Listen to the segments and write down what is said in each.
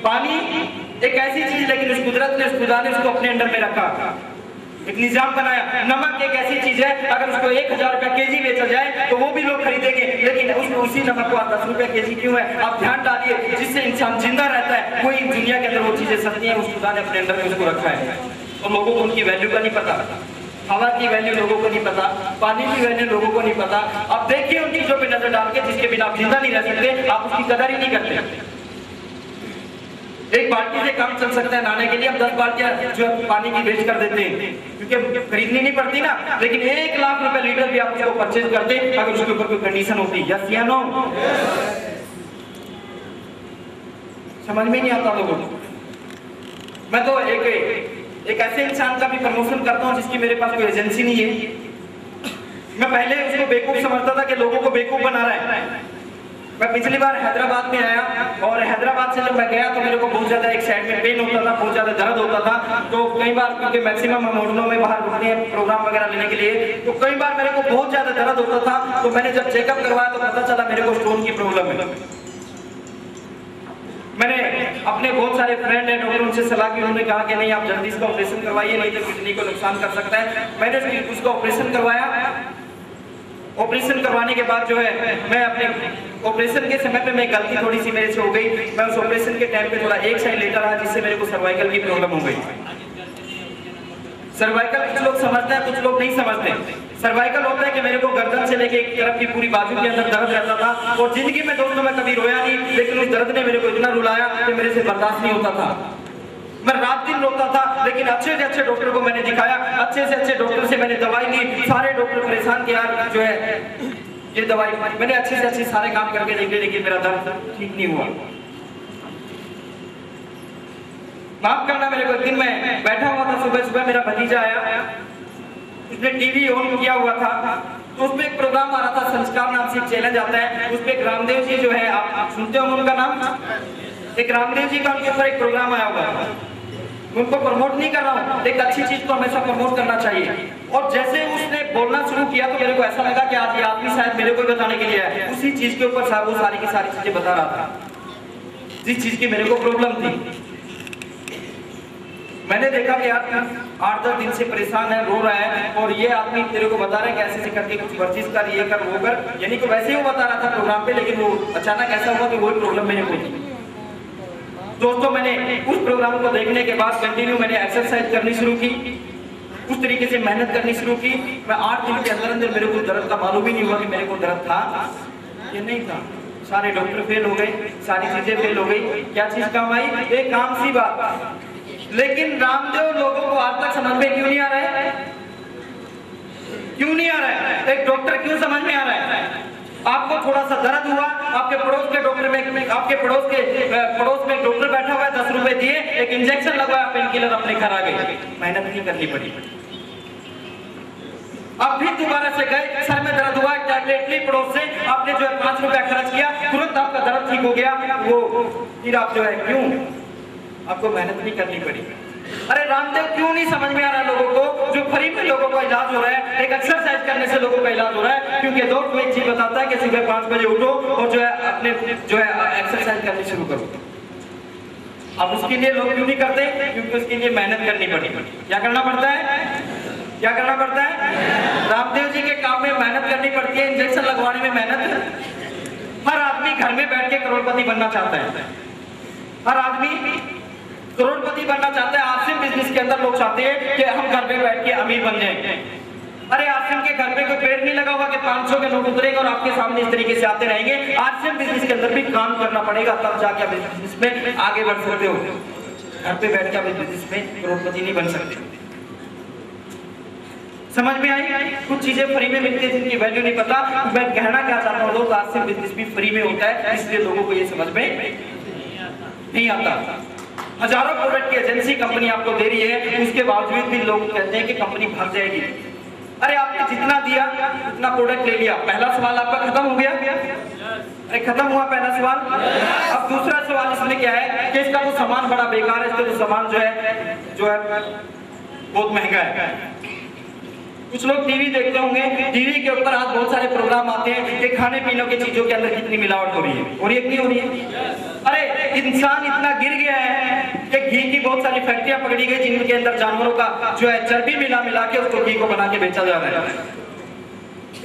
पानी एक ऐसी चीज, लेकिन उस कुदरत ने, उस खुदा ने उसको अपने अंडर में रखा, एक निजाम बनाया। नमक एक ऐसी चीज है, अगर उसको 1000 रुपया केजी बेचा जाए तो वो भी लोग खरीदेंगे, लेकिन उसमें उसी नमक को 10 रुपया केजी क्यों है? आप ध्यान डालिए, जिससे इंसान जिंदा रहता है, कोई दुनिया के अंदर वो चीजें सस्ती हैं, उस खुदा ने अपने अंदर में उसको रखा है। और लोगों को उनकी वैल्यू का नहीं पता, हवा की वैल्यू लोगों को नहीं पता, पानी की वैल्यू लोगों को नहीं पता। अब देखिए उन चीजों पे नजर डाल के जिसके बिना आप जिंदा नहीं रह सकते, आप उसकी कदर ही नहीं करते। एक बाल्टी से काम चल सकता है नहाने के लिए, हम 10 बाल्टियां जो पानी की वेस्ट कर देते हैं, क्योंकि खरीदनी नहीं पड़ती ना। लेकिन 1 लाख रुपए लीटर भी आप उसको परचेज करते अगर उसके ऊपर कोई कंडीशन होती। यस या नो? समझ में नहीं आता लोगों को। मैं तो एक ऐसे इंसान का भी प्रमोशन करता हूँ जिसकी मेरे पास कोई एजेंसी नहीं है। मैं पहले उसको बेवकूफ समझता था कि लोगों को बेवकूफ बना रहा है। मैं पिछली बार हैदराबाद में आया और हैदराबाद से जब मैं गया तो मेरे को बहुत ज्यादा एक साइड में पेन होता था, बहुत ज्यादा दर्द होता था। तो कई बार, क्योंकि मैक्सिमम हम होटलों में बाहर रुकते हैं प्रोग्राम वगैरह लेने के लिए, तो कई बार मेरे को बहुत ज्यादा दर्द होता था। तो मैंने जब चेकअप करवाया तो पता चला मेरे को स्टोन की प्रॉब्लम है। मैंने अपने बहुत सारे फ्रेंड हैं डॉक्टर, उनसे सलाह की, उन्होंने कहा कि नहीं आप जल्दी इसका ऑपरेशन करवाइए, नहीं तो किडनी को नुकसान कर सकता है। मैंने उसका ऑपरेशन करवाया। ऑपरेशन करवाने के बाद जो है, मैं अपने ऑपरेशन के समय पे मैं गलती थोड़ी सी मेरे से हो गई। मैं उस ऑपरेशन के टाइम पे थोड़ा एक साइड लेटा रहा, जिससे मेरे को सर्वाइकल की प्रॉब्लम हो गई। सर्वाइकल कुछ लोग समझते हैं, कुछ लोग नहीं समझते। सर्वाइकल होता है कि मेरे को गर्दन से लेके एक तरफ की पूरी बाजू के अंदर दर्द रहता था, और जिंदगी में दोस्तों मैं कभी रोया नहीं, लेकिन उस दर्द ने मेरे को इतना रुलाया कि मेरे से बर्दाश्त नहीं होता था। मैं रात दिन रोता था, लेकिन अच्छे से अच्छे डॉक्टर को मैंने दिखाया, अच्छे से अच्छे डॉक्टर से मैंने दवाई ली। सारे डॉक्टर परेशान के यार जो है ये दवाई, मैंने अच्छे से अच्छे सारे काम करके देखे, लेकिन मेरा दर्द ठीक नहीं हुआ। माफ करना मेरे को, एक दिन मैं बैठा हुआ था, सुबह सुबह मेरा भतीजा आया, उसने टीवी ऑन किया हुआ था, तो उसमें एक प्रोग्राम आ रहा था, संस्कार नाम से एक चैलेंज आता है। उसपे एक रामदेव जी जो है, आप सुनते हो उनका नाम? एक रामदेव जी का उनके ऊपर एक प्रोग्राम आया हुआ है। उनको प्रमोट नहीं कर रहा हूँ, एक अच्छी चीज को हमेशा प्रमोट करना चाहिए। और जैसे उसने बोलना शुरू किया तो मेरे को ऐसा लगा कि आज ये आदमी शायद मेरे को बताने के लिए है। उसी चीज के ऊपर वो सारी की सारी चीजें बता रहा था, जिस चीज की मेरे को प्रॉब्लम थी। मैंने देखा कि यार 8-10 दिन से परेशान है, रो रहा है, और ये आदमी तेरे को बता रहा है कि ऐसे करके कुछ वर्जिश कर, ये कर, वो कर, यानी कि वैसे ही वो बता रहा था प्रोग्राम पे, लेकिन वो अचानक ऐसा हुआ कि वही प्रॉब्लम मेरे को थी। दोस्तों मैंने उस प्रोग्राम को देखने के बाद कंटिन्यू मैंने एक्सरसाइज करनी शुरू की, उस तरीके से मेहनत करनी शुरू की। मैं 8 दिन के अंदर अंदर मेरे को दर्द का मालूम ही नहीं हुआ कि मेरे को दर्द था या नहीं था। सारे डॉक्टर फेल हो गए, सारी चीजें फेल हो गई, क्या चीज काम आई? एक काम सी बात। लेकिन रामदेव लोगों को आज तक समझ में क्यों नहीं आ रहा है? क्यों नहीं आ रहा है? एक डॉक्टर क्यों समझ में आ रहा है? आपको थोड़ा सा दर्द हुआ, आपके पड़ोस के डॉक्टर में, आपके पड़ोस में एक डॉक्टर बैठा हुआ है, 10 रुपए दिए, एक इंजेक्शन लगवाया, पेन किलर अपने घर आ गए। मेहनत नहीं करनी पड़ी। अब फिर दोबारा से गए, सर में दर्द हुआ, टैबलेट ली पड़ोस से, आपने जो है 5 रुपया खर्च किया, तुरंत आपका दर्द ठीक हो गया। वो फिर आप जो है क्यों? आपको मेहनत नहीं करनी पड़ी। अरे रामदेव क्यों नहीं समझ में आ रहा लोगों को? जो फ्री में लोगों का इलाज हो रहा है, एक एक्सरसाइज करने से लोगों का इलाज हो रहा है। क्योंकि दोस्त एक चीज बताता है कि सुबह 5 बजे उठो और जो है अपने जो है एक्सरसाइज करनी शुरू करो। अब उसके लिए लोग क्यों नहीं करते? क्योंकि उसके लिए मेहनत करनी पड़ी। क्या करना पड़ता है? क्या करना पड़ता है? रामदेव जी के काम में मेहनत करनी पड़ती है, इंजेक्शन लगवाने में मेहनत। हर आदमी घर में बैठ के करोड़पति बनना चाहता है, हर आदमी करोड़पति बनना चाहता है। आसिम बिजनेस के अंदर लोग चाहते हैं कि हम घर में बैठ के अमीर बन जाएं। अरे आसिम के घर पे कोई पेड़ नहीं लगा होगा कि 500 के नोट उतरेगा और आपके सामने इस तरीके से आते रहेंगे। आसिम बिजनेस के अंदर भी काम करना पड़ेगा, तब जाके आप बिजनेस में आगे बढ़ सकते हो। घर पे बैठ के आप बिजनेस में करोड़पति नहीं बन सकते। समझ में आई? कुछ चीजें फ्री में मिलती है जिनकी वैल्यू नहीं पता। मैं कहना क्या चाहता हूँ, दोस्त आसिम बिजनेस भी फ्री में होता है, इसलिए लोगों को ये समझ में नहीं आता। हजारों प्रोडक्ट की एजेंसी कंपनी आपको दे रही है, उसके बावजूद भी लोग कहते हैं कि कंपनी भाग जाएगी। अरे आपने जितना दिया उतना प्रोडक्ट ले लिया, पहला सवाल आपका खत्म हो गया। अरे खत्म हुआ पहला सवाल। अब दूसरा सवाल इसमें क्या है कि इसका तो सामान बड़ा बेकार है, इसका तो सामान जो है बहुत महंगा है। कुछ लोग टीवी देखते होंगे, टीवी के ऊपर आज बहुत सारे प्रोग्राम आते हैं कि खाने पीने की चीजों के अंदर कितनी मिलावट हो रही है, और ये क्यों हो रही है? अरे इंसान इतना गिर गया है कि घी की बहुत सारी फैक्ट्रियां पकड़ी गई जिनके अंदर जानवरों का जो है चर्बी मिला के उसको घी को बना के बेचा जा रहा है।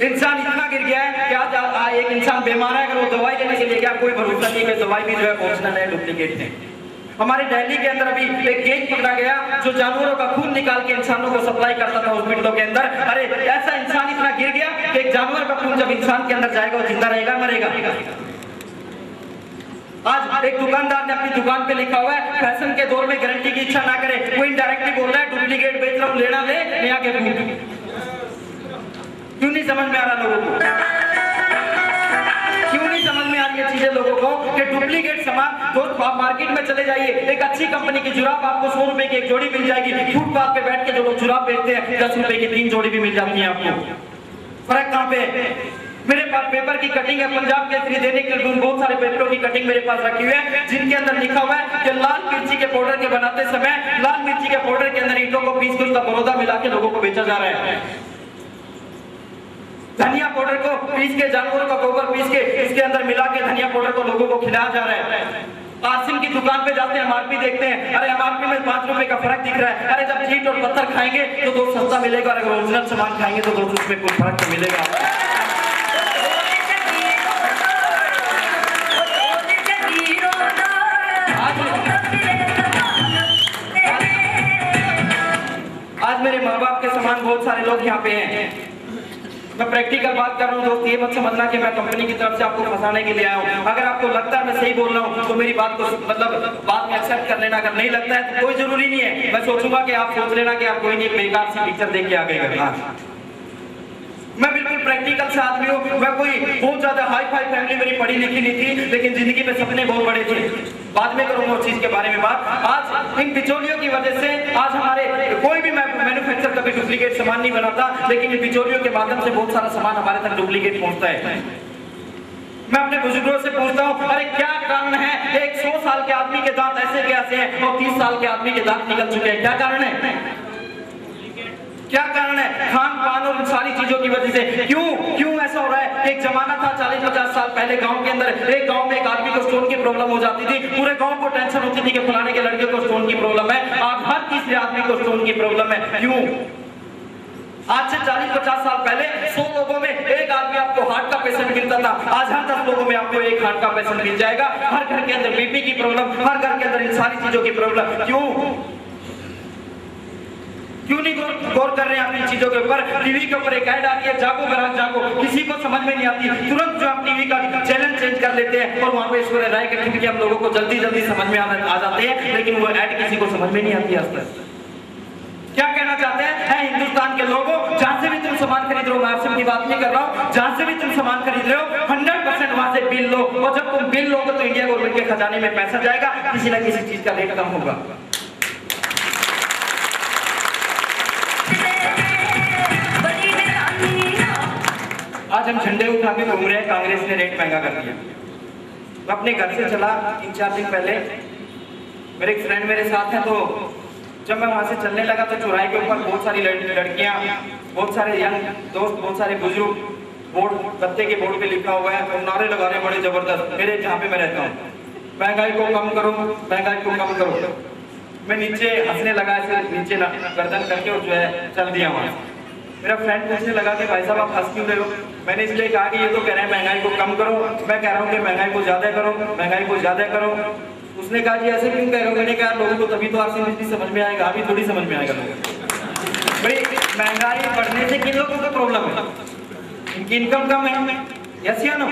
इंसान इतना गिर गया है कि आज एक इंसान बीमार है, अगर वो दवाई लेने के लिए गया, कोई भरोसा नहीं है दवाई भी जो है ओरिजिनल है डुप्लीकेट है। हमारे दिल्ली के अंदर अभी एक केस पकड़ा गया जो जानवरों का खून निकाल के इंसानों को सप्लाई करता था हॉस्पिटलों के अंदर। अरे ऐसा इंसान इतना गिर गया कि एक जानवर का खून जब इंसान के अंदर जाएगा वो जिंदा रहेगा मरेगा? आज एक दुकानदार ने अपनी दुकान पे लिखा हुआ है फैशन के दौर में गारंटी की इच्छा ना करे, वो इनडायरेक्टली बोल रहा है डुप्लीकेट बेच रहा हूं, लेना ले नया के खून। क्यों नहीं समझ में आ रहा लोगों को? क्यों नहीं समझ में आ रही है चीजें लोगों को कि डुप्लीकेट सामान? तो आप मार्केट में चले जाइए, एक अच्छी कंपनी की जुराब आपको 100 रुपए की एक जोड़ी मिल जाएगी, फुटपाथ पे बैठ के जो लोग जुराब बेचते हैं 10 रुपए की 3 जोड़ी भी मिल जाती है आपको। फर्क कहाँ पे? मेरे पास पेपर की कटिंग है, पंजाब केसरी, दैनिक ट्रिब्यून, बहुत सारे पेपरों की कटिंग मेरे पास रखी हुई है जिनके अंदर लिखा हुआ है कि लाल मिर्ची के पाउडर के बनाते समय लाल मिर्ची के पाउडर के अंदर ईंटों को पीस कर उसका बरोदा मिला के लोगों को बेचा जा रहा है। धनिया पाउडर को पीस के, जानवरों का गोबर पीस के इसके अंदर मिला के धनिया पाउडर को लोगों को खिलाया जा रहा है। आसिम की दुकान पे जाते हैं, एमआरपी देखते हैं, अरे एमआरपी में 5 रुपए का फर्क दिख रहा है। अरे जब ईंट और पत्थर खाएंगे तो 2 सस्ता मिलेगा, और अगर ओरिजिनल सामान खाएंगे तो 2 उसमें कोई फर्क नहीं मिलेगा। आज मेरे माँ बाप के समान बहुत सारे लोग यहाँ पे हैं। मैं प्रैक्टिकल बात कर रहा हूँ दोस्त, ये मत समझना कि मैं कंपनी की तरफ से आपको फंसाने के लिए आया हूँ। अगर आपको लगता है मैं सही बोल रहा हूँ तो मेरी बात को मतलब बात में एक्सेप्ट कर लेना, अगर नहीं लगता है तो कोई जरूरी नहीं है। मैं सोचूंगा कि आप सोच लेना कि आप कोई नहीं बेकार सी पिक्चर देख के आ गए। मैं बिल्कुल प्रैक्टिकल से आदमी हूँ। मैं कोई बहुत ज्यादा हाई फाई फैमिली मेरी पढ़ी लिखी नहीं थी, लेकिन जिंदगी में सपने बहुत बड़े थे। बाद में करूंगा उस चीज के बारे में बात। आज इन बिचौलियों की वजह से आज हमारे कोई भी मैन्युफैक्चर कभी डुप्लीकेट सामान नहीं बनाता, लेकिन इन बिचौलियों के माध्यम से बहुत सारा सामान हमारे तक डुप्लीकेट पहुंचता है। मैं अपने बुजुर्गों से पूछता हूँ, अरे क्या कारण है? एक 100 साल के आदमी के दांत ऐसे कैसे हैं और 30 साल के आदमी के दांत निकल चुके हैं? क्या कारण है? क्या कारण है? खान पान और सारी चीजों की वजह से। क्यों ऐसा हो रहा है? एक जमाना था 40-50 साल पहले, गांव के अंदर एक गांव में एक आदमी को स्टोन की प्रॉब्लम हो जाती थी, पूरे गांव को टेंशन होती थी कि फलाने के लड़के को स्टोन की प्रॉब्लम है। आज हर तीसरे आदमी को स्टोन की प्रॉब्लम है। क्यों? आज से 40-50 साल पहले 100 लोगों में एक आदमी आपको हार्ट का पेशेंट मिलता था, आज हर 10 लोगों में आपको एक हार्ट का पेशेंट मिल जाएगा। हर घर के अंदर बीपी की प्रॉब्लम, हर घर के अंदर इन सारी चीजों की प्रॉब्लम। क्यों नहीं गौर कर रहे हैं अपनी चीजों के ऊपर? टीवी के ऊपर एक ऐड आती है, जागो ग्राहक जागो, किसी को समझ में नहीं आती, तुरंत जो हम टीवी का चैनल चेंज कर लेते हैं और वहां पे ईश्वर राय के क्योंकि हम लोगों को जल्दी समझ में आ जाते हैं, लेकिन वो ऐड किसी को समझ में नहीं आती आज तक। क्या कहना चाहते हैं? हिंदुस्तान के लोगों, जहां से भी तुम सामान खरीद रहे हो, मैं आपसे की बात नहीं कर रहा हूँ, जहां से भी तुम सामान खरीद रहे हो 100% वहां से बिल लो, और जब तुम बिल लोगे तो इंडिया गवर्नमेंट के खजाने में पैसा जाएगा, किसी न किसी चीज का रेट कम होगा। आज हम झंडे उठा के घूम रहे हैं, कांग्रेस ने रेट महंगा कर दिया। मैं अपने घर से चला 3-4 दिन पहले, मेरे एक फ्रेंड मेरे साथ हैं, तो जब मैं वहां से चलने लगा तो चौराहे के ऊपर बहुत सारी लड़कियां, बहुत सारे यंग दोस्त, बहुत सारे बुजुर्ग बोर्ड, गत्ते के बोर्ड पे लिखा हुआ है और नारे लगा रहे बड़े जबरदस्त, मेरे जहाँ पे मैं रहता हूँ, महंगाई को कम करो, महंगाई को कम करो। मैं नीचे हंसने लगा, ऐसे नीचे गर्दन करके और जो है चल दिया वहां। मेरा फ्रेंड पूछने लगा कि भाई साहब आप हंस क्यों रहे हो? मैंने इसलिए कहा कि ये तो कह रहे हैं महंगाई को कम करो, मैं कह रहा हूँ कि महंगाई को ज्यादा करो, महंगाई को ज्यादा करो। उसने कहा जी ऐसे क्यों कह रहे हो? मैंने कहा लोगों को तभी तो आरसी बिजली समझ में आएगा, अभी थोड़ी समझ में आएगा लोगों को। भाई महंगाई बढ़ने से किन लोगों को प्रॉब्लम है? इनकी इनकम कम है, यस या नो?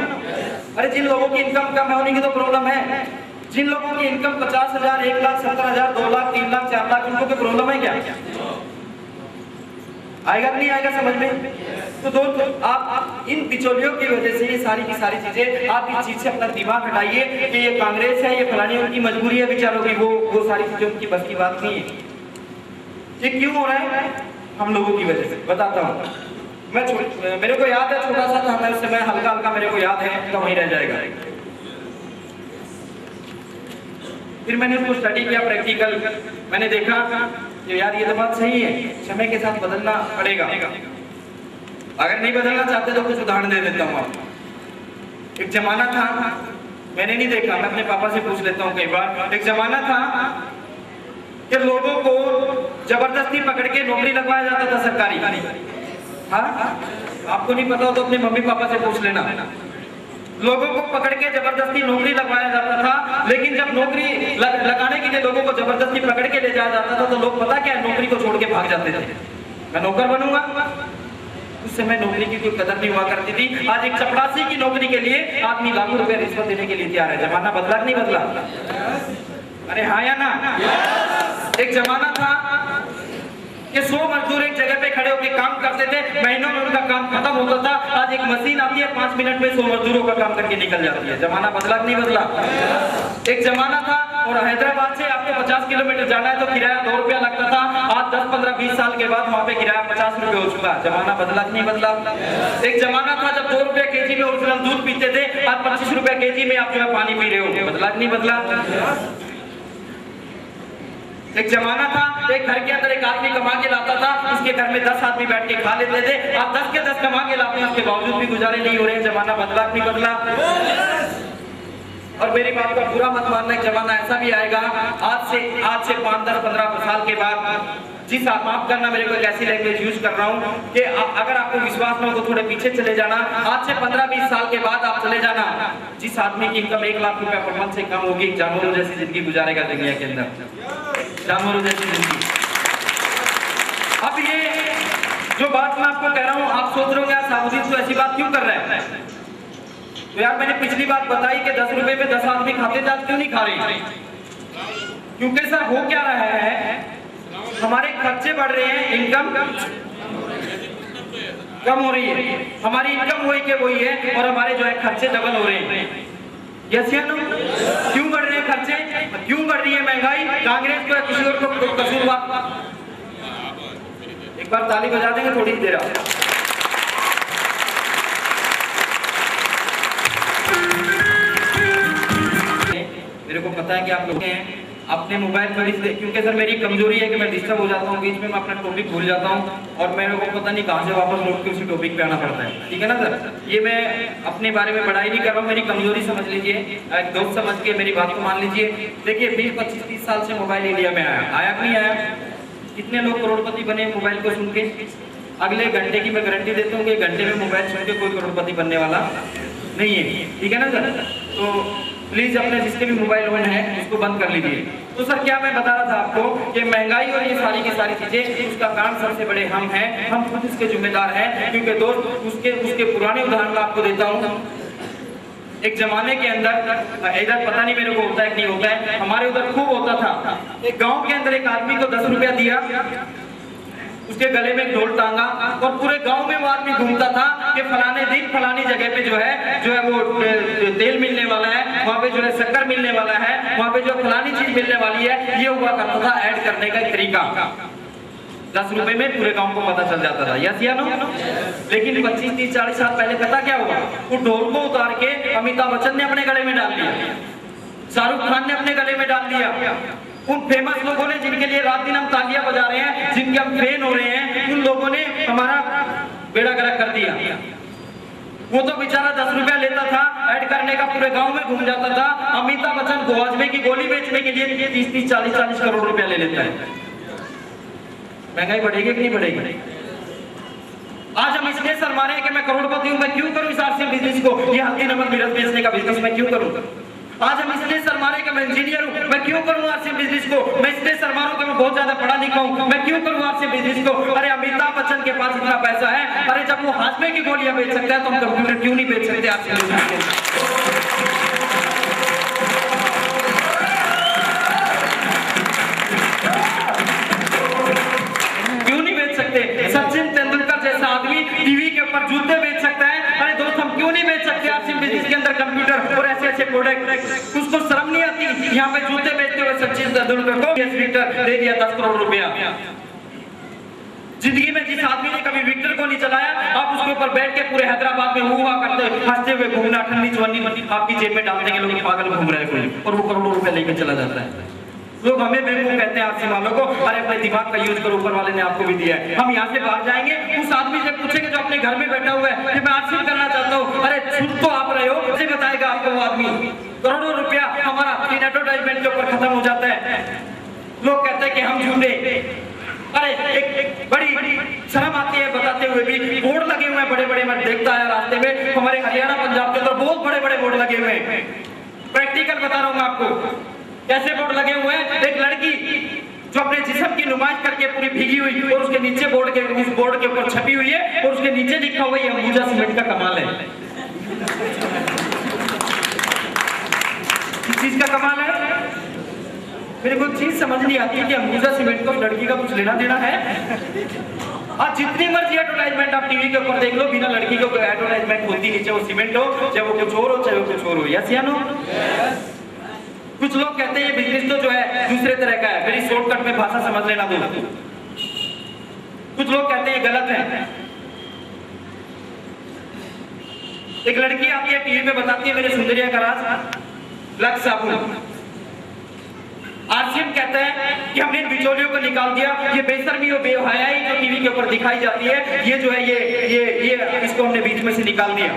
अरे जिन लोगों की इनकम कम है उन्हीं की तो प्रॉब्लम है। जिन लोगों की इनकम 50,000, 1,70,000, 2 लाख, 3 लाख, 4 लाख, उनको कोई प्रॉब्लम है क्या? आएगा नहीं आएगा समझ में? तो दोस्तों आप इन बिचौलियों की वजह से ये सारी की सारी चीजें, आप इस चीज से अपना दिमाग हटाइए कि ये कांग्रेस है, ये फलानी उनकी मजबूरी है बेचारों की, वो सारी चीजें उनकी बस की बात नहीं है। ये क्यों हो रहा है? हम लोगों की वजह से। बताता हूँ, मेरे को याद है छोटा सा था मैं उस समय, हल्का हल्का मेरे को याद है, तो वहीं रह जाएगा। फिर मैंने उसको स्टडी किया प्रैक्टिकल, मैंने देखा कि यार ये तो बात सही है, समय के साथ बदलना पड़ेगा। अगर नहीं बदलना चाहते तो कुछ उदाहरण दे देता हूँ आपको। एक जमाना था, मैंने नहीं देखा, मैं अपने पापा से पूछ लेता हूँ कई बार। एक जमाना था कि लोगों को जबरदस्ती पकड़ के नौकरी लगवाया जाता था सरकारी। हाँ, आपको नहीं पता हो तो अपने मम्मी पापा से पूछ लेना। लोगों को पकड़ के जबरदस्ती नौकरी लगवाया जाता था, लेकिन जब नौकरी लगाने के लिए लोगों को जबरदस्ती पकड़ के ले जाया जाता था तो लोग पता क्या नौकरी को छोड़ के भाग जाते थे। मैं नौकर बनूंगा। उस समय नौकरी की कोई कदर नहीं हुआ करती थी। आज एक चपरासी की नौकरी के लिए आदमी लाखों रुपए रिश्वत देने के लिए तैयार है। जमाना बदला नहीं बदला? अरे हाँ या ना? एक जमाना था कि 100 मजदूर एक जगह पे खड़े होकर काम करते थे, महीनों में उनका काम खत्म होता था। आज एक मशीन आती है, 5 मिनट में 100 मजदूरों का काम करके निकल जाती है। जमाना बदला नहीं बदला? एक जमाना था और हैदराबाद से आपको 50 किलोमीटर जाना है तो किराया 2 रुपया लगता था। आज 10, 15, 20 साल के बाद वहाँ पे किराया 50 रुपए हो चुका है। जमाना बदला नहीं बदला? एक जमाना था जब 2 रुपए केजी में ओरिजिनल दूध पीते थे, आज 25 रुपए केजी में आप जो है पानी पी रहे हो। बदला नहीं बदला? एक जमाना था एक घर के अंदर एक आदमी कमा के लाता था, उसके घर में 10 आदमी बैठ के खा लेते थे। आप 10 के 10 कमा के लाते हैं, उसके बावजूद भी गुजारे नहीं हो रहे हैं। जमाना बदला नहीं बदला? और मेरी बात का पूरा मत मानना, एक जमाना ऐसा भी आएगा आज से 5, 10, 15 साल के बाद। जिस आप माफ करना मेरे को एक ऐसी लैंग्वेज यूज कर रहा हूँ कि अगर आपको विश्वास न हो तो थोड़े पीछे चले जाना। आज से 15-20 साल के बाद आप चले जाना, जिस आदमी की इनकम 1 लाख रुपया पर मंथ से कम होगी, जानवरों जैसी जिंदगी गुजारेगा दुनिया के अंदर, जानवरों जैसी जिंदगी। अब ये जो बात मैं आपको कह रहा हूँ, आप सोच रहे हो यार साबुद्दीन तो ऐसी बात क्यों कर रहे हैं? तो यार मैंने पिछली बात बताई कि 10 रुपए में 10 आदमी खाते थे, आज क्यों नहीं खा रहे? क्योंकि सर हो क्या रहा है, हमारे खर्चे बढ़ रहे हैं, इनकम कम हो रही है। हमारी इनकम वही के वही है और हमारे जो है खर्चे डबल हो रहे हैं। यस या नो? क्यों बढ़ रहे हैं खर्चे? क्यों बढ़ रही है महंगाई? कांग्रेस को किसी और को कसूरवार? एक बार ताली बजा देंगे थोड़ी देर। मेरे को पता है कि आप लोग हैं अपने मोबाइल पर, क्योंकि सर मेरी कमजोरी है कि मैं डिस्टर्ब हो जाता हूँ, बीच में मैं अपना टॉपिक भूल जाता हूँ और मेरे को पता नहीं कहाँ से वापस लौट के उसी टॉपिक पे आना पड़ता है। ठीक है ना सर? ये मैं अपने बारे में बड़ाई नहीं कर रहा हूँ, मेरी कमजोरी समझ लीजिए, एक दोस्त समझ के मेरी बात को मान लीजिए। देखिए 20, 25, 30 साल से मोबाइल इंडिया में आया कि नहीं आया? कितने लोग करोड़पति बने मोबाइल को सुन के? अगले घंटे की मैं गारंटी देता हूँ कि घंटे में मोबाइल सुन के कोई करोड़पति बनने वाला नहीं है। ठीक है ना सर? तो प्लीज अपने जिसके भी मोबाइल ऑन है उसको बंद कर लीजिए। तो सर क्या मैं बता रहा था आपको कि महंगाई और ये सारी की सारी चीजें, उसका कारण सबसे बड़े हम हैं, हम खुद इसके जिम्मेदार हैं। क्योंकि दोस्त उसके पुराने उदाहरण मैं आपको देता हूँ। एक जमाने के अंदर, इधर पता नहीं मेरे को होता है कि नहीं होता है, हमारे उधर खूब होता था। एक गाँव के अंदर एक आदमी को 10 रुपया दिया, उसके गले में ढोल टांगा और पूरे गांव में वो आदमी घूमता था कि फलाने दिन फलानी जगह पे जो है वो तेल मिलने वाला है, वहाँ पे जो है शक्कर मिलने वाला है, वहाँ पे जो फलानी चीज मिलने वाली है। ये हुआ करता था ऐड करने का एक तरीका। 10 रुपए में पूरे गांव को पता चल जाता था। यस या नो? लेकिन 25, 30, 40 साल पहले पता क्या हुआ? वो ढोल को उतार के अमिताभ बच्चन ने अपने गले में डाल दिया, शाहरुख खान ने अपने गले में डाल दिया। उन फेमस लोगों ने जिनके लिए रात दिन हम तालियां बजा रहे हैं, जिनके हम फैन हो रहे हैं, उन लोगों ने हमारा बेड़ा गर्क कर दिया। वो तो बेचारा 10 रुपया लेता था ऐड करने का, पूरे गांव में घूम जाता था। अमिताभ बच्चन गोवाजमे की गोली बेचने के लिए 30, 40 करोड़ रुपया ले लेता है। महंगाई बढ़ेगी कि नहीं बढ़ेगी? आज हम इसलिए शर्मा रहे हैं कि मैं करोड़पति हूं, मैं क्यों करूं इस आरसीएम बिजनेस को, ये हल्दी नमक मिर्च बेचने का बिजनेस मैं क्यों करूं? आज हम इसलिए शर्मा रहे हैं कि मैं इंजीनियर हूं, मैं क्यों करूं आरसीएम बिजनेस को? मैं इसलिए शर्मा रहा हूं कि मैं बहुत ज्यादा पढ़ा लिखा हूं, मैं क्यों करूं आरसीएम बिजनेस को? अरे अमिताभ बच्चन के पास इतना पैसा है, अरे जब वो हाजमे की गोलियां बेच सकता है तो हम कंप्यूटर क्यों नहीं बेच सकते आरसीएम बिजनेस को? क्यों नहीं बेच सकते? सचिन तेंदुलकर जैसा आदमी टीवी के ऊपर जूते बेच सकता है, अरे दोस्त हम क्यों नहीं बेच सकते आरसीएम बिजनेस के अंदर कंप्यूटर और ऐसे प्रोडक्ट? उसको शर्म नहीं आती यहाँ पे जूते बेचते हुए सचिन तेंदुलकर को विक्टर दे दिया 10 करोड़ रुपया। जिंदगी में जिस आदमी ने कभी विक्टर को नहीं चलाया, आप उसके ऊपर बैठ के पूरे हैदराबाद में हुआ करते हंसते हुए घूमना, ठंडी चवन्नी आपकी जेब में डाल देंगे, लोग पागल घूम रहे हैं कोई, और वो करोड़ों रुपए लेके चला जाता है। लोग हमें बेवकूफ कहते हैं आरसी वालों को, अरे अपने दिमाग का यूज करो, ऊपर वाले ने आपको भी दिया है। हम यहाँ से बाहर जाएंगे, उस आदमी से पूछेंगे जो अपने घर में बैठा हुआ है कि मैं आरसी करना चाहता हूँ, अरे सुन तो आप रहे हो, मुझे बताएगा आपको वो आदमी। करोड़ों रुपया हमारा इन एडवर्टाइजमेंट के ऊपर खत्म हो जाता है। लोग कहते हैं कि हम झूठे। अरे एक बड़ी शर्म आती है बताते हुए भी, बोर्ड लगे हुए हैं बड़े बड़े, मैं देखता है रास्ते में हमारे हरियाणा पंजाब के अंदर बहुत बड़े बड़े बोर्ड लगे हुए हैं। प्रैक्टिकल बता रहा हूँ मैं आपको कैसे बोर्ड लगे हुए हैं। एक लड़की जो अपने जिस्म की नुमाइश करके पूरी भीगी हुई और उसके नीचे उस बोर्ड के ऊपर छपी हुई है और उसके नीचे लिखा हुआ है अंबुजा सीमेंट का कमाल है। किस चीज का कमाल है? मेरे को चीज समझ नहीं आती कि अंबुजा सीमेंट को लड़की का कुछ लेना देना है। आज जितनी मर्जी एडवर्टाइजमेंट आप टीवी के ऊपर देख लो, बिना लड़की को एडवर्टाइजमेंट होती नहीं, चाहे वो सीमेंट हो, चाहे वो कुछ और हो, चाहे वो कुछ और हो। यस या नो? कुछ लोग कहते हैं ये बिजनेस तो जो है दूसरे तरह का है। मेरी शॉर्टकट में भाषा समझ लेना दो। कुछ लोग कहते हैं गलत है। एक लड़की आती है टीवी पे बताती है मेरे सुंदरिया का राज लक्स साबुन। आरसीएम कहता है कि हमने इन बिचौलियों को निकाल दिया। ये बेशर्मी और बेहयाई जो टीवी के ऊपर दिखाई जाती है, ये जो है ये इसको हमने बीच में से निकाल दिया।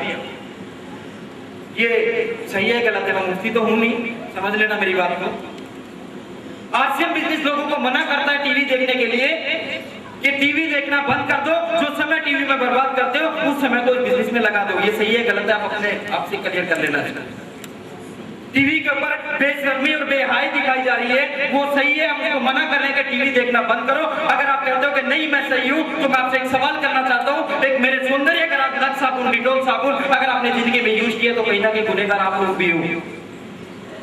ये सही है गलत है? मैं मुफ्ती तो हूं नहीं, समझ लेना मेरी बात को। आरसीएम बिजनेस लोगों को मना करता है टीवी देखने के लिए कि टीवी देखना बंद कर दो, जो समय टीवी में बर्बाद करते हो उस समय को बिजनेस में लगा दो। ये सही है गलत है? आप अपने आप से क्लियर कर लेना। टीवी के ऊपर बेशर्मी और बेहाई दिखाई जा रही है, वो सही है? हम उसको मना कर रहे हैं कि टीवी देखना बंद करो। अगर आप कहते हो कि नहीं मैं सही हूं, तो मैं आपसे एक सवाल करना चाहता हूं। एक मेरे सौंदर्य का लक्स साबुन, डिटॉल साबुन अगर आपने जिंदगी में यूज किया तो कहीं ना कहीं गुनहगार आप लोग भी हो।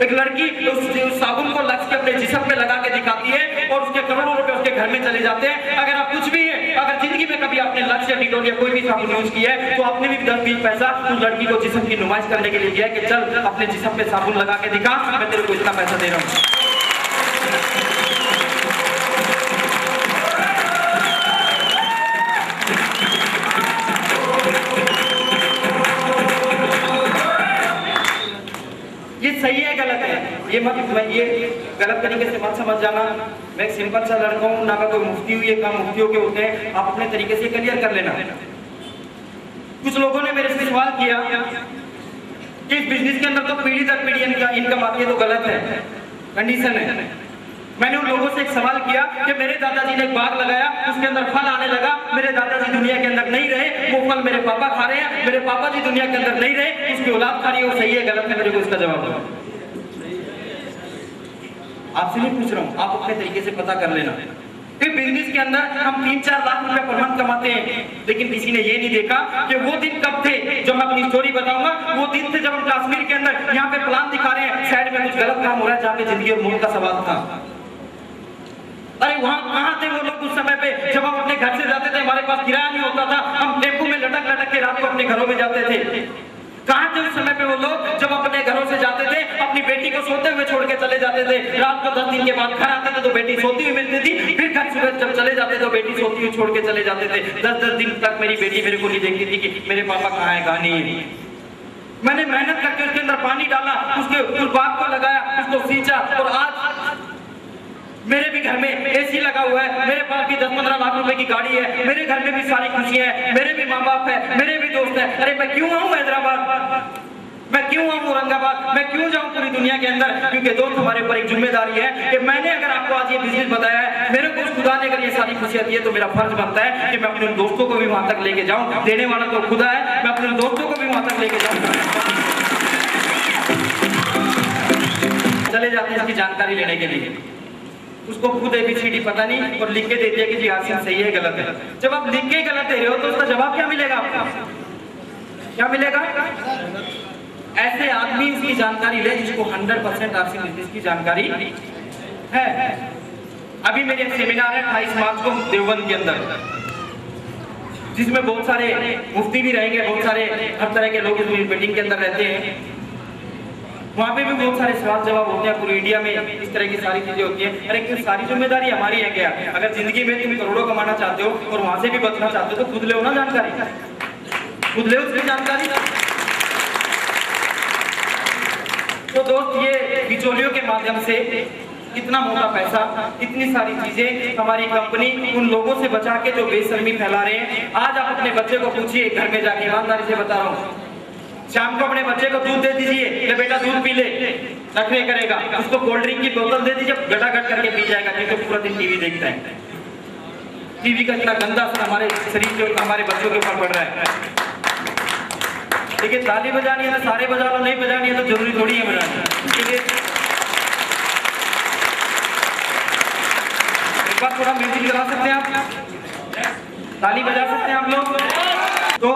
एक लड़की उस साबुन को लक्स के अपने जिस्म पे लगा के दिखाती है और उसके करोड़ों रुपए उसके घर में चले जाते हैं। अगर आप कुछ भी है, अगर जिंदगी में कभी आपने लक्स या डिटॉल या कोई भी साबुन यूज किया है, तो आपने भी 10-20 पैसा उस लड़की को जिस्म की नुमाइश करने के लिए दिया कि चल अपने जिस्म पे साबुन लगा के दिखा, मैं तेरे को इतना पैसा दे रहा हूँ। ये सही है गलत है? ये गलत तरीके से मत समझ जाना। मैं एक सिंपल सा लड़का हूँ, ना मैं कोई मुफ्ती हूँ। ये काम मुफ्तियों के होते हैं, आप अपने तरीके से क्लियर कर लेना। कुछ लोगों ने मेरे से सवाल किया कि इस बिजनेस के अंदर तो पीढ़ी दर पीढ़ी इनकम आती है, तो गलत है, कंडीशन है। मैंने उन लोगों से एक सवाल किया कि मेरे दादाजी ने एक बाग लगाया, उसके अंदर फल आने लगा, मेरे दादाजी दुनिया के अंदर नहीं रहे, वो फल मेरे पापा खा रहे हैं, मेरे पापा जी दुनिया के अंदर नहीं रहे, उसकी औलाद खा रही है, वो सही है गलत है? मेरे को इसका जवाब दो। आपसे नहीं पूछ रहा हूँ, आप अपने तरीके से पता कर लेना। फिर बिजनेस के अंदर हम 3-4 लाख रुपए पर मंथ कमाते हैं, लेकिन किसी ने ये नहीं देखा कि वो दिन कब थे। जो मैं अपनी स्टोरी बताऊंगा, वो दिन थे जब हम कश्मीर के अंदर यहाँ पे प्लान दिखा रहे हैं, साइड में कुछ गलत काम हो रहा है, जहाँ पे जिंदगी और मौत का सवाल था। अरे वहां कहां थे वो लोग उस समय पे, जब हम अपने घर से जाते थे, हमारे पास किराया नहीं होता था, हम टेम्पो में लटक लटक के रात को अपने घरों में जाते थे। कहां थे उस समय पे वो लोग जब अपने घरों से जाते थे, अपनी बेटी को सोते हुए छोड़ के चले जाते थे। रात को 10 दिन के बाद घर आते थे तो बेटी सोती हुई मिलती थी, फिर घर सुबह जब चले जाते तो बेटी सोती हुई छोड़ के चले जाते थे। 10-10 दिन तक मेरी बेटी मेरे को नहीं देखती थी कि मेरे पापा कहाँ है कहाँ नहीं है। मैंने मेहनत करके उसके अंदर पानी डाला, उसके उस बाग को लगाया, उसको सींचा, और आज मेरे भी घर में एसी लगा हुआ है, मेरे पास भी 10-15 लाख रुपए की गाड़ी है, मेरे घर में भी सारी खुशियां हैं, मेरे भी माँ बाप है, मेरे भी दोस्त हैं। अरे मैं क्यों आऊँ हैदराबाद, मैं क्यों आऊँ औरंगाबाद, मैं क्यों जाऊँ पूरी दुनिया के अंदर? क्योंकि दोस्त हमारे ऊपर एक जिम्मेदारी है कि मैंने अगर आपको आज ये बिजनेस बताया है, मेरे को खुदा ने अगर ये सारी खुशियां दी है, तो मेरा फर्ज बनता है कि मैं अपने दोस्तों को भी वहां तक लेके जाऊँ। देने वाला तो खुदा है, मैं अपने दोस्तों को भी वहां तक लेके जाऊँ। चले जाते हैं इसकी जानकारी लेने के लिए, उसको खुद ABCD पता नहीं और लिख के दे दिया कि जी आसिम सही है गलत है। जब आप लिख के गलत दे रहे हो तो उसका जवाब क्या मिलेगा आपको? क्या मिलेगा? ऐसे आदमी इसकी जानकारी ले जिसको 100% आसिम बिजनेस की जानकारी है। अभी मेरे एक सेमिनार है 28 मार्च को देवबंद के अंदर, जिसमें बहुत सारे मुफ्ती भी रहेंगे, बहुत सारे हर तरह के लोग इस मीटिंग के अंदर रहते हैं। वहाँ पे भी बहुत सारे सवाल जवाब होते हैं। पूरी इंडिया में इस तरह की सारी चीजें होती हैं। अरे क्यों सारी जिम्मेदारी हमारी है क्या? अगर जिंदगी में तुम करोड़ों कमाना चाहते हो और वहां से भी बचना चाहते हो तो खुद ले ना जानकारी, खुद ले उसकी जानकारी। तो दोस्त, ये बिचौलियों के माध्यम से इतना मोटा पैसा, इतनी सारी चीजें हमारी कंपनी उन लोगों से बचा के जो बेशर्मी फैला रहे हैं। आज आप अपने बच्चे को पूछिए घर में जाके, ईमानदारी से बता रहा हूँ, शाम को अपने बच्चे को दूध दे दीजिए, ले बेटा दूध पी ले, नखरे करेगा। उसको कोल्ड ड्रिंक की बोतल दे दीजिए, गटागट करके पी जाएगा, क्योंकि पूरा दिन टीवी देखता है। टीवी का इतना गंदा असर हमारे शरीर के, हमारे बच्चों के ऊपर पड़ रहा है। देखिए ताली बजानी है तो सारे बजा लो, नहीं बजानी है तो जरूरी थोड़ी है बजानी। एक बार थोड़ा म्यूजिक लगा सकते हैं आप, ताली बजा सकते हैं आप लोग। तो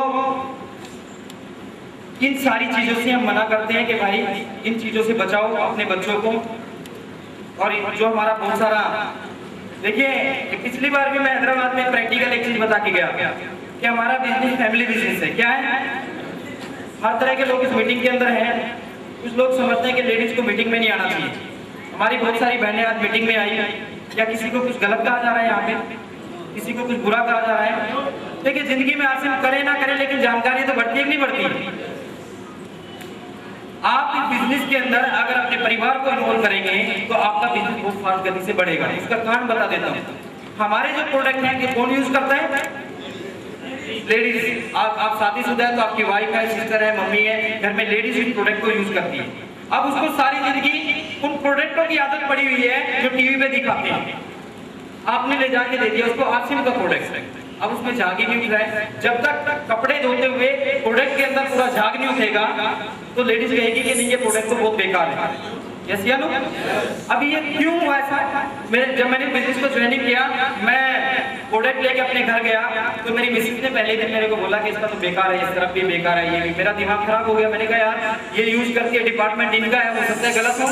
इन सारी चीजों से हम मना करते हैं कि भाई इन चीजों से बचाओ अपने बच्चों को। और जो हमारा बहुत सारा, देखिए पिछली बार भी मैं हैदराबाद में प्रैक्टिकल एक चीज बता के गया कि हमारा बिजनेस फैमिली बिजनेस है। क्या है? हर तरह के लोग इस मीटिंग के अंदर हैं। कुछ लोग समझते हैं कि लेडीज को मीटिंग में नहीं आना चाहिए। हमारी बहुत सारी बहनें आज मीटिंग में आई, या किसी को कुछ गलत कहा जा रहा है, यहाँ पे किसी को कुछ बुरा कहा जा रहा है। देखिए जिंदगी में आसिम करे ना करे, लेकिन जानकारी तो बढ़ती है कि नहीं बढ़ती? आप इस बिजनेस के अंदर अगर अपने परिवार को इन्वॉल्व करेंगे तो आपका बिजनेस बहुत फास्ट गति से बढ़ेगा। इसका कारण बता देता हूँ। हमारे जो प्रोडक्ट हैं कि कौन यूज करता है? लेडीज। आप शादीशुदा है तो आपकी वाइफ है, सिस्टर है, मम्मी है, घर में लेडीज इन प्रोडक्ट को यूज करती है। अब उसको सारी जिंदगी उन प्रोडक्टों की आदत पड़ी हुई है जो टीवी पे दिखाते हैं। आपने ले जाके दे दिया उसको आसिम का प्रोडक्ट है, अब उसमें झाग ही नहीं उठ रहा है। जब तक कपड़े धोते हुए प्रोडक्ट के अंदर पूरा झाग नहीं उठेगा तो लेडीज कहेगी कि नहीं ये प्रोडक्ट तो बहुत बेकार है। यस या नो? अब ये क्यों हुआ ऐसा? जब मैंने बिजनेस को ज्वाइनिंग किया, मैं प्रोडक्ट लेके अपने घर गया तो मेरी मिसेज ने पहले दिन मेरे को बोला कि इसका तो बेकार है, इस तरफ भी बेकार है, ये भी। मेरा दिमाग खराब हो गया। मैंने कहा यार ये यूज करके डिपार्टमेंट इनका है, हो सकता है गलत हो।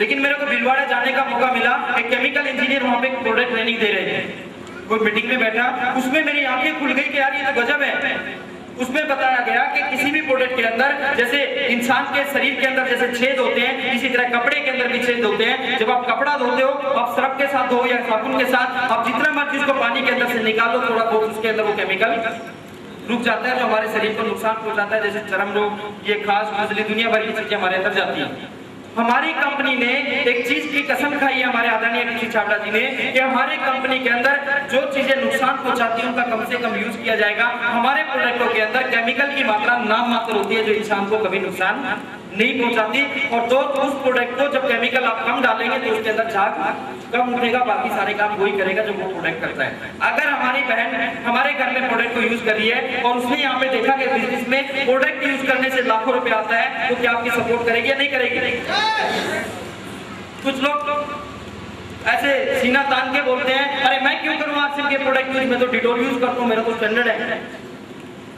लेकिन मेरे को भिलवाड़ा जाने का मौका मिला। एक केमिकल इंजीनियर वहाँ पे प्रोडक्ट ट्रेनिंग दे रहे थे। कोई मीटिंग में बैठा, उसमें मेरी आंखें खुल गई कि यार ये तो गजब है। उसमें बताया गया कि किसी भी प्रोडक्ट के अंदर, जैसे इंसान के शरीर के अंदर जैसे छेद होते हैं, इसी तरह कपड़े के अंदर भी छेद होते हैं। जब आप कपड़ा धोते हो, आप सर्फ के साथ धो या साबुन के साथ, आप जितना मर्जी उसको पानी के अंदर से निकालो, थोड़ा बहुत उसके अंदर वो केमिकल रुक जाता है जो हमारे शरीर को नुकसान पहुंचाता है, जैसे चर्म रोग, ये खास खुजली, दुनिया भर की चीजें हमारे अंदर जाती है। हमारी कंपनी ने एक चीज की कसम खाई है, हमारे आदरणीय ऋषि छाबड़ा जी ने, कि हमारे कंपनी के अंदर जो चीजें नुकसान पहुंचाती हैं उनका कम से कम यूज किया जाएगा। हमारे प्रोडक्टों के अंदर केमिकल की मात्रा नाम मात्र होती है जो इंसान को कभी नुकसान नहीं पहुंचाती। और तो उस प्रोडक्ट को जब केमिकल आप कम डालेंगे तो उसके अंदर झाग कम उठेगा, बाकी सारे काम वही करेगा जो वो प्रोडक्ट करता है। अगर हमारी बहन हमारे घर में प्रोडक्ट को यूज कर रही है और उसने यहाँ पे देखा कि बिजनेस में प्रोडक्ट यूज करने से लाखों रुपए आता है, तो क्या आपकी सपोर्ट करेगी या नहीं करेगी? कुछ लोग ऐसे सीना तान के बोलते हैं, अरे मैं क्यों करूँ आसिम के प्रोडक्ट यूज, मैं तो डिटोल यूज करता हूँ, मेरा तो स्टैंडर्ड है।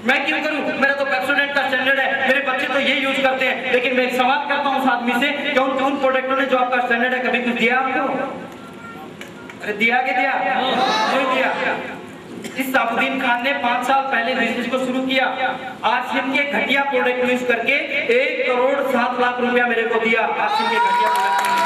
मैं क्यों करूं, मेरा तो पेप्सोडेंट का स्टैंडर्ड है, मेरे बच्चे तो ये यूज करते हैं। लेकिन मैं एक सवाल करता हूं उस आदमी से कि उन प्रोडक्टों ने जो आपका स्टैंडर्ड है कभी कुछ दिया आपको? अरे दिया कि दिया? नहीं दिया। इस साबुद्दीन खान ने 5 साल पहले बिजनेस को शुरू किया। आसिम के घटिया प्रोडक्ट यूज करके 1 करोड़ 7 लाख रुपया मेरे को दिया। आसिम के घटिया प्रोडक्ट।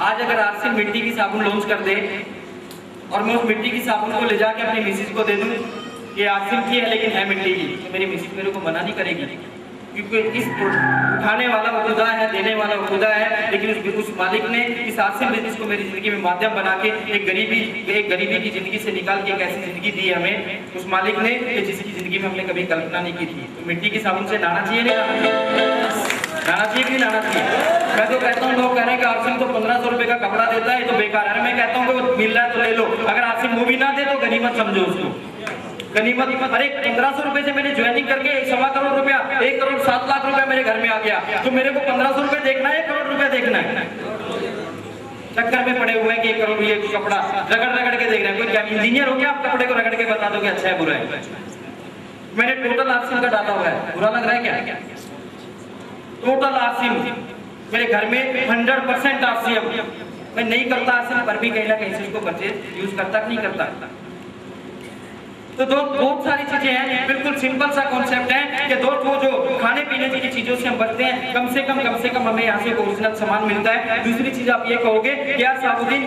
आज अगर आसिम मिट्टी की साबुन लॉन्च कर दे और मैं उस मिट्टी की साबुन को ले जाके अपनी मिसेज को दे दूं, ये आसिम की है लेकिन है मिट्टी की, तो मेरी मिसेज मेरे को मना नहीं करेगी, क्योंकि इस उठाने वाला वो खुदा है, देने वाला वो खुदा है। लेकिन उस मालिक ने इस आसिम बिजनेस को मेरी जिंदगी में माध्यम बना के एक गरीबी की जिंदगी से निकाल के एक ऐसी जिंदगी दी हमें उस मालिक ने जिसकी जिंदगी में हमने कभी कल्पना नहीं की थी। तो मिट्टी की साबुन से नहाना चाहिए, नहीं नहाना चाहिए कि नहाना चाहिए? मैं तो कहता हूँ, लोग कह रहे हैं कि आसिम तो 1500 रुपए का कपड़ा देता है, ये तो बेकार है। मैं कहता हूँ कि वो मिल रहा है तो ले लो। अगर आसिम वो भी ना दे तो गनीमत समझो उसको, गनीमत। अरे 1500 रुपए से मैंने ज्वाइनिंग करके 1.25 करोड़ रुपया, 1 करोड़ 7 लाख रुपया मेरे घर में आ गया। तो मेरे को 1500 रुपए देखना है, 1 करोड़ रुपया देखना है? चक्कर में पड़े हुए हैं कि 1 करोड़ ये कपड़ा रगड़ के देख रहे हैं। कोई क्या इंजीनियर हो क्या, आप कपड़े को रगड़ के बता दो कि अच्छा है बुरा है? मैंने टोटल आसिम का डाला हुआ है, बुरा लग रहा है क्या? टोटल आसिम मेरे घर में 100% आसिम। मैं नहीं करता आसिम पर भी कहीं ना कहीं से उसको परचेज यूज करता नहीं करता। तो दोस्त बहुत सारी चीजें हैं, बिल्कुल सिंपल सा कॉन्सेप्ट है कि दोस्त वो जो खाने पीने की चीजों से हम बचते हैं, कम से कम हमें यहाँ से ओरिजिनल सामान मिलता है। दूसरी चीज आप ये कहोगे कि यार साबुद्दीन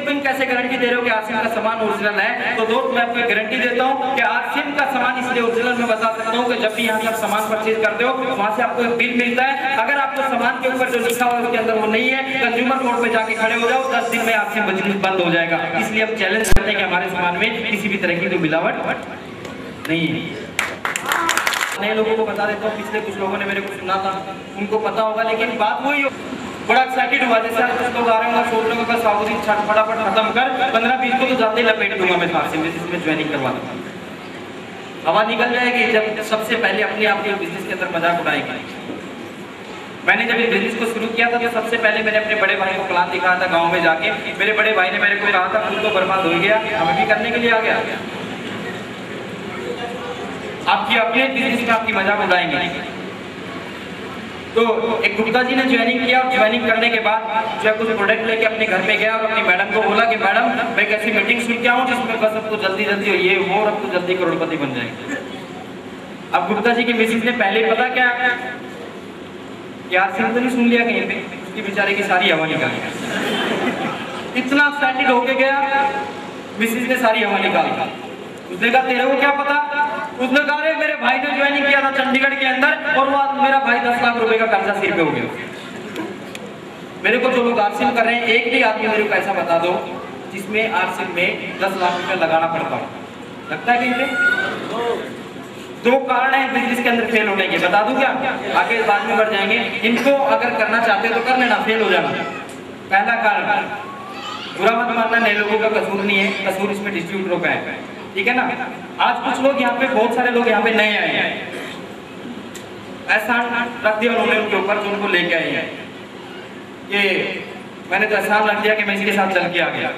तुम कैसे गारंटी दे रहे हो कि आरसीएम का सामान ओरिजिनल है? तो दोस्त मैं आपको गारंटी देता हूँ कि आरसीएम का सामान इसलिए ओरिजिनल मैं बता सकता हूँ कि जब भी यहाँ से आप सामान परचेज करते हो वहां से आपको एक बिल मिलता है। अगर आपको सामान के ऊपर जो लिखा हुआ है उसके अंदर वो नहीं है, कंज्यूमर कोर्ट में जाके खड़े हो जाओ, 10 दिन में आरसीएम बिजनेस बंद हो जाएगा। इसलिए हम चैलेंज करते हैं कि हमारे सामान में किसी भी तरह की कोई मिलावट नहीं है। नए लोगों को बता देता हूँ, पिछले कुछ लोगों ने मेरे को सुना था, उनको पता होगा, लेकिन बात वही हो, बड़ा एक्साइटेड हुआ जैसे आप कुछ लोग आ रहे होंगे, सोच रहे होंगे साबुद्दीन फटाफट खत्म कर, 15-20 को तो जाते ही लपेट दूंगा मैं आरसीएम बिजनेस में ज्वाइनिंग करवा दूंगा। हवा निकल जाएगी जब सबसे पहले अपने आप के बिजनेस के अंदर मजाक उड़ाएगी। मैंने जब इस बिजनेस को शुरू किया था तो सबसे पहले मैंने अपने बड़े भाई को प्लान दिखाया था गाँव में जाके। मेरे बड़े भाई ने मेरे को कहा था खुद तो बर्बाद हो गया, हमें भी करने के लिए आ गया। आपकी अपने बिजनेस में आपकी मजाक उड़ाएंगे। तो एक गुप्ता जी ने ज्वाइनिंग किया और ज्वाइनिंग करने के बाद जो है कुछ प्रोडक्ट लेके अपने घर पे गया और अपनी मैडम को बोला कि मैडम मैं कैसी मीटिंग सुन के आऊँ जिसमें बस अब तो जल्दी ये हो और अब तो जल्दी करोड़पति बन जाएंगे। अब गुप्ता जी की मिसेज ने पहले ही पता क्या यार सिंह तो नहीं सुन लिया कहीं पे, उसकी बेचारे की सारी हवा निकाल गया। इतना एक्साइटेड होके गया, मिसेज ने सारी हवा निकाल दी। उसने कहा तेरे को क्या पता? उसने कहा मेरे भाई ने ज्वाइनिंग किया था चंडीगढ़ के अंदर और वो मेरा भाई 10 लाख रुपए का कर्जा सिर पे हो गया। मेरे को जो लोग आरसीएम कर रहे हैं, एक भी आदमी मेरे को ऐसा बता दो जिसमें आरसीएम में 10 लाख रुपए लगाना पड़ता हो, लगता है कहीं पे? 2 कारण है बिजनेस के अंदर फेल होने के, बता दूं क्या? आगे बाद में बढ़ जाएंगे। इनको अगर करना चाहते हो तो कर लेना, फेल हो जाना। पहला कारण, बुरा मत मानना, नए लोगों का कसूर नहीं है, कसूर इसमें डिस्ट्रीब्यूटरों का है, ठीक है ना? आज कुछ लोग यहाँ पे, बहुत सारे लोग यहाँ पे नए आए हैं, एहसान रख दिया उन्होंने उनके ऊपर जो उनको लेके आए हैं। ये मैंने तो एहसान रख दिया कि मैं इसके साथ चल के आ गया।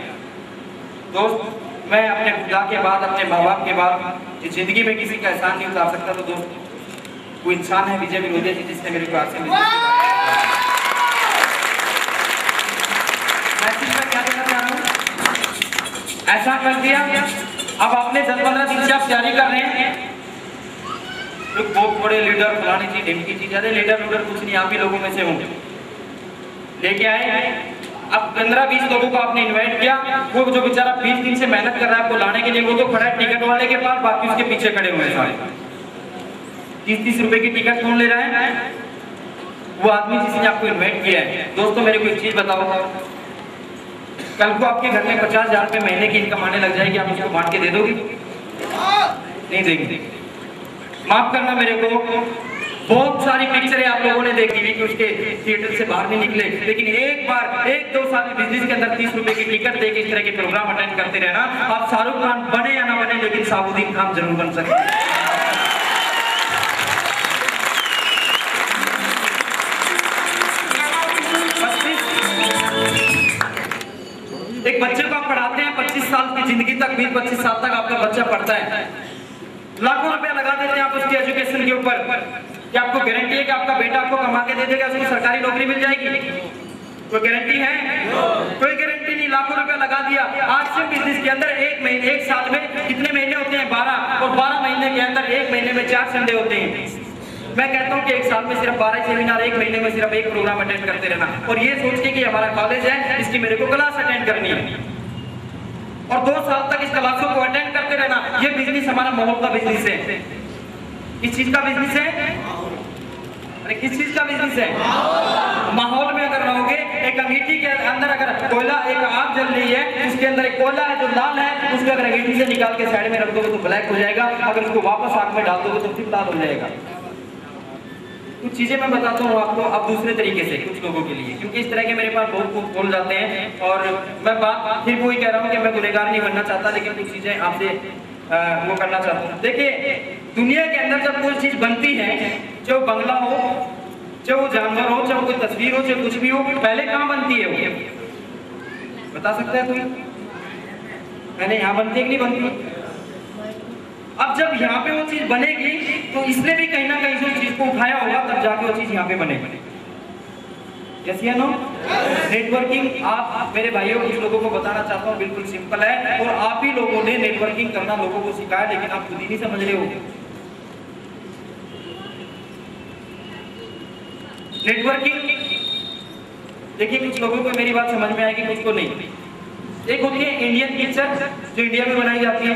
दोस्त मैं अपने खुदा के बाद, अपने माँ बाप के बाद जिंदगी में किसी का एहसान नहीं उतार सकता। तो दोस्त वो इंसान है विजय विरोधी जी जिसने मेरे को आरसीएम क्या देना चाह रहा हूँ, ऐसा कर दिया। अब आपने 10-15 दिन से आप तैयारी कर रहे हैं, तो बहुत बड़े लीडर फलानी चीज ढिमकी चीज, अरे लीडर कुछ नहीं, आप ही लोगों में से होंगे। लेके आए, अब 15-20 लोगों को आपने इनवाइट किया, वो जो बेचारा 20 दिन से मेहनत कर रहा है आपको लाने के लिए, वो तो खड़ा है टिकट वाले के पास, बाकी उसके पीछे खड़े हुए हैं सारे। 30-30 रुपए की टिकट कौन ले रहा है? वो आदमी जिसने आपको इन्वाइट किया है। दोस्तों मेरे को एक चीज बताओ, कल को आपके घर में 50,000 रुपए महीने की इनकम आने लग जाएगी, आप उसको बांट के दे दोगे? नहीं देंगे। माफ करना मेरे को, बहुत सारी पिक्चरें आप लोगों ने देखी हुई कि उसके थिएटर से बाहर नहीं निकले, लेकिन एक बार 1-2 साल बिजनेस के अंदर 30 रुपए की टिकट देके इस तरह के प्रोग्राम अटेंड करते रहना। आप शाहरुख खान बने या ना बने, लेकिन साबुद्दीन खान जरूर बन सकते हैं। एक बच्चे को आप पढ़ाते हैं 25 साल की जिंदगी तक, 20-25 साल तक आपका बच्चा पढ़ता है, लाखों रुपया लगा देते हैं आप उसकी एजुकेशन के ऊपर। क्या आपको गारंटी है कि आपका बेटा आपको कमा के दे देगा, उसको सरकारी नौकरी मिल जाएगी? कोई गारंटी है? कोई गारंटी नहीं। लाखों रुपया लगा दिया। आरसीएम बिजनेस के अंदर एक साल में कितने महीने होते हैं? 12, और 12 महीने के अंदर एक महीने में 4 संडे होते हैं। मैं कहता हूँ कि एक साल में सिर्फ 12 सेमिनार, एक महीने में सिर्फ एक प्रोग्राम अटेंड करते रहना, और ये सोच के कि हमारा कॉलेज है, इसकी मेरे को क्लास अटेंड करनी है, और 2 साल तक इस क्लासों को अटेंड करते रहना। ये बिजनेस हमारा माहौल का बिजनेस है। किस चीज का बिजनेस है? अरे किस चीज का बिजनेस है? माहौल में अगर रहोगे, एक अंगीठी के अंदर अगर कोयला, एक आग जल रही है, उसके अंदर एक कोयला है जो लाल है, उसको अगर अंगीठी से निकाल के साइड में रख दोगे तो ब्लैक हो जाएगा, अगर उसको वापस आग में डाल दोगे तो फिर लाल हो जाएगा। कुछ चीजें मैं बताता हूँ आपको अब दूसरे तरीके से कुछ लोगों के लिए, क्योंकि इस तरह के मेरे पास बहुत कुछ बोल जाते हैं, और मैं बात फिर वही कह रहा हूँ कि मैं गुनहगार नहीं बनना चाहता, लेकिन कुछ चीजें आपसे वो करना चाहता हूँ। देखिए, दुनिया के अंदर जब कोई चीज बनती है, चाहे बंगला हो, चाहे वो जानवर हो, चाहे कोई तस्वीर हो, चाहे कुछ भी हो, पहले कहाँ बनती है? वो बता सकता है कोई? पहले यहाँ बनती है कि नहीं बनती? अब जब यहाँ पे वो चीज बनेगी तो इसने भी कहीं ना कहीं उस चीज को उठाया होगा, तब जाके वो चीज यहाँ पे बनेगी। कैसी है नो? नेटवर्किंग आप मेरे भाइयों कुछ लोगों को बताना चाहता हूँ, बिल्कुल सिंपल है और आप ही लोगों ने नेटवर्किंग करना लोगों को सिखाया, लेकिन आप खुद ही नहीं समझ रहे हो। नेटवर्किंग देखिए, कुछ लोगों को मेरी बात समझ में आएगी, कुछ को नहीं। एक होती है इंडियन पिक्चर जो इंडिया में बनाई जाती है,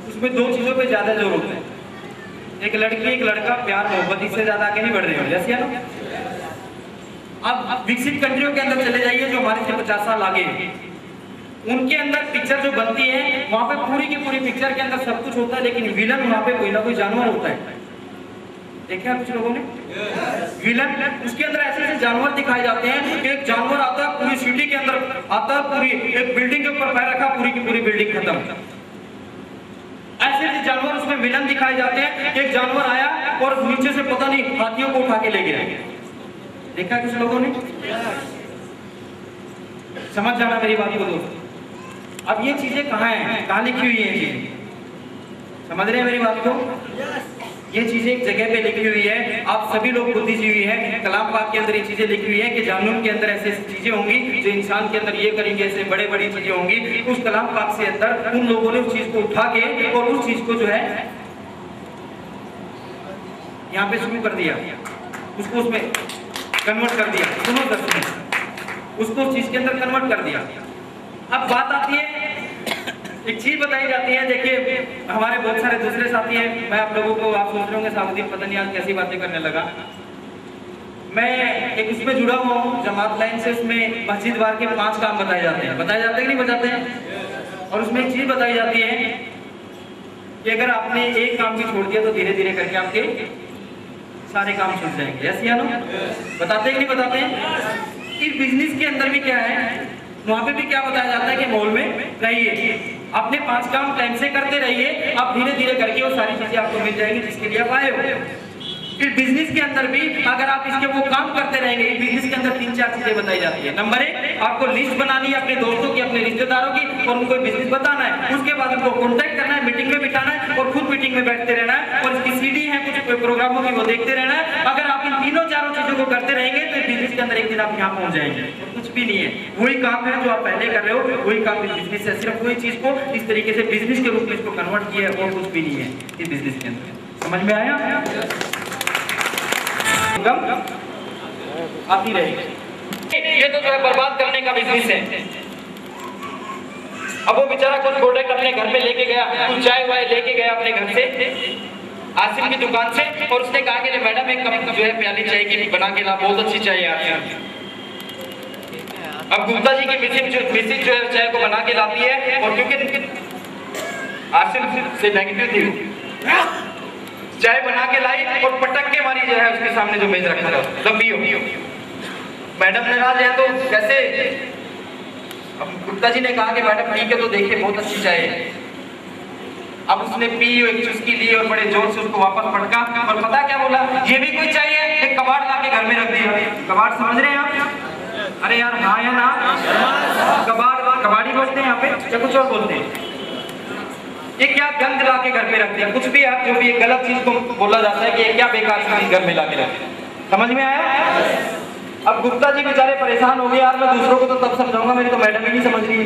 उसमें दो चीजों पे ज्यादा जोर होता है, एक लड़की एक लड़का प्यार मोहब्बत, इससे ज्यादा आगे नहीं बढ़ रहे हो, जैसे ना। अब विकसित कंट्रियों के अंदर चले जाइए जो हमारे से 50 साल आगे हैं, उनके अंदर पिक्चर जो बनती है वहां पे पूरी की पूरी पिक्चर के अंदर सब कुछ होता है, लेकिन विलन वहां पे कोई ना कोई जानवर होता है। देखा कुछ लोगों ने विलन, उसके अंदर ऐसे ऐसे जानवर दिखाए जाते हैं कि एक जानवर आता है पूरी सिटी के अंदर आता है, पूरी एक बिल्डिंग के ऊपर पैर रखा, पूरी की पूरी बिल्डिंग खत्म। ऐसे ऐसे जानवर उसमें विलन दिखाए जाते हैं। एक जानवर आया और नीचे से पता नहीं हाथियों को उठा के ले गया। देखा कुछ लोगों ने? समझ जाना मेरी बात को दोस्तों। अब ये चीजें कहाँ हैं, कहाँ लिखी हुई है ये? समझ रहे हैं मेरी बात को? ये चीजें एक जगह पे लिखी हुई है, आप सभी लोग बुद्धिजीवी हैं, कलाम पाक के अंदर ये चीजें लिखी हुई है कि जहन्नुम के अंदर ऐसी ऐसी चीजें होंगी जो इंसान के अंदर ये करेंगे, ऐसे बड़े बड़ी चीजें होंगी। उस कलाम पाक से अंदर उन लोगों ने उस चीज को उठा के और उस चीज को जो है यहाँ पे शुरू कर दिया, उसको उसमें कन्वर्ट कर दिया। सुनो दर्शक, उसको उस चीज के अंदर कन्वर्ट कर दिया। अब बात आती है, एक चीज बताई जाती है, देखिए हमारे बहुत सारे दूसरे साथी हैं, मैं आप लोगों को, आप सोच रहे होंगे साउद्दीन पता नहीं आज कैसी बातें करने लगा। मैं एक उसमें जुड़ा हुआ हूँ जमात लाइन से, उसमें मस्जिद वार के 5 काम बताए जाते हैं कि नहीं बताते हैं। और उसमें एक चीज बताई जाती है कि अगर आपने एक काम भी छोड़ दिया तो धीरे धीरे करके आपके सारे काम छूट जाएंगे। ऐसे या नो? बताते हैं कि नहीं बताते हैं? इस बिजनेस के अंदर भी क्या है, वहां पे भी क्या बताया जाता है कि मॉल में रहिए, अपने 5 काम टाइम से करते रहिए, आप धीरे धीरे करके वो सारी चीजें आपको मिल जाएंगी जिसके लिए आप आए हो। फिर बिजनेस के अंदर भी अगर आप इसके वो काम करते रहेंगे, बिजनेस के अंदर 3-4 चीजें बताई जाती है। नंबर 1, आपको लिस्ट बनानी है अपने दोस्तों की, अपने रिश्तेदारों की, और उनको बिजनेस बताना है। उसके बाद उनको कॉन्टेक्ट करना है, मीटिंग में बिठाना है और खुद मीटिंग में बैठते रहना है, और इसकी सीडी है कुछ प्रोग्रामों की, वो देखते रहना है। अगर आप इन 3-4 चीजों को करते रहेंगे तो बिजनेस के अंदर एक दिन आप यहाँ पहुंच जाएंगे। कुछ भी नहीं है, वही काम है जो आप पहले कर रहे हो, वही काम इस बिजनेस है। सिर्फ वही चीज को इस तरीके से बिजनेस के रूप में इसको कन्वर्ट किया है, और कुछ भी नहीं है इस बिजनेस के अंदर। समझ में आया? आती रहेगी। ये तो जो है बर्बाद करने का बिजनेस है। अब वो बेचारा कुछ प्रोडक्ट अपने घर में लेके गया, कुछ चाय वाय लेके गया अपने घर से, आसिम की दुकान से, और उसने कहा कि मैडम एक कप जो है प्याली चाय की बना के ला, बहुत अच्छी चाय है आपकी। अब गुप्ता जी की मिसेज जो है चाय को बना के लाती है, और क्योंकि आसिम से नेगेटिव थी, चाय बना के लाई और पटक के मारी जो है उसके सामने जो मेज रखा था, तब पियो। मैडम नाराज है तो कैसे? अब गुप्ता जी ने कहा कि मैडम ठीक है तो देखिए बहुत अच्छी चाय है। अब उसने पी, एक चुस्की ली और बड़े जोर से उसको वापस पटका, और पता क्या बोला? ये भी कोई चाय है? एक कबाड़ ला के घर में रख दिया। कबाड़ समझ रहे हैं आप? अरे यार हाँ या ना? कबाड़ी बोलते हैं यहाँ पे या कुछ और बोलते हैं? ये क्या गंद ला के घर पे रख दिया, कुछ भी आप जो भी एक गलत चीज को बोला जाता है कि ये क्या बेकार चीज घर में ला के रख दिया। समझ में आया? अब गुप्ता जी बेचारे परेशान हो गए, यार मैं दूसरों को तो तब समझाऊंगा, मेरी तो मैडम ही नहीं समझ रही है।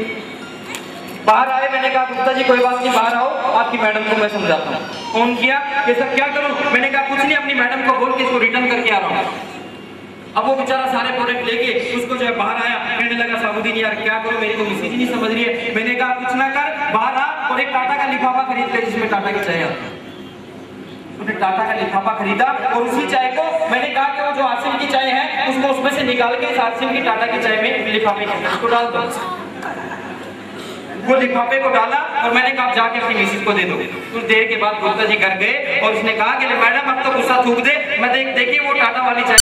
बाहर आए, मैंने कहा गुप्ता जी कोई बात नहीं, बाहर आओ, आपकी मैडम को मैं समझाता हूँ। फोन किया कि सर क्या करूँ? मैंने कहा कुछ नहीं, अपनी मैडम को बोल के इसको रिटर्न करके आ रहा हूँ। अब वो बेचारा सारे प्रोडक्ट लेके उसको जो है बाहर आया, कहने लगा साबुद्दीन यार क्या करूं, मेरी तो मिसेज ही नहीं समझ रही है। मैंने कहा कुछ ना कर, बाहर आ और एक टाटा का लिफाफा खरीद ले जिसमें टाटा की चाय आती है। उसने टाटा का लिफाफा खरीदा और उसी चाय को मैंने कहा कि वो जो आसिम की चाय है उसको उसमें से निकाल के इस आसिम की टाटा की चाय में लिफाफे के अंदर उसको डाल दो। वो लिफाफे को डाला और मैंने कहा जाके अपनी मिसेज को दे दो। कुछ देर के बाद गुप्ता जी घर गए और उसने कहा कि मैडम अब तो गुस्सा थूक दे, मैं देखिए वो टाटा वाली चाय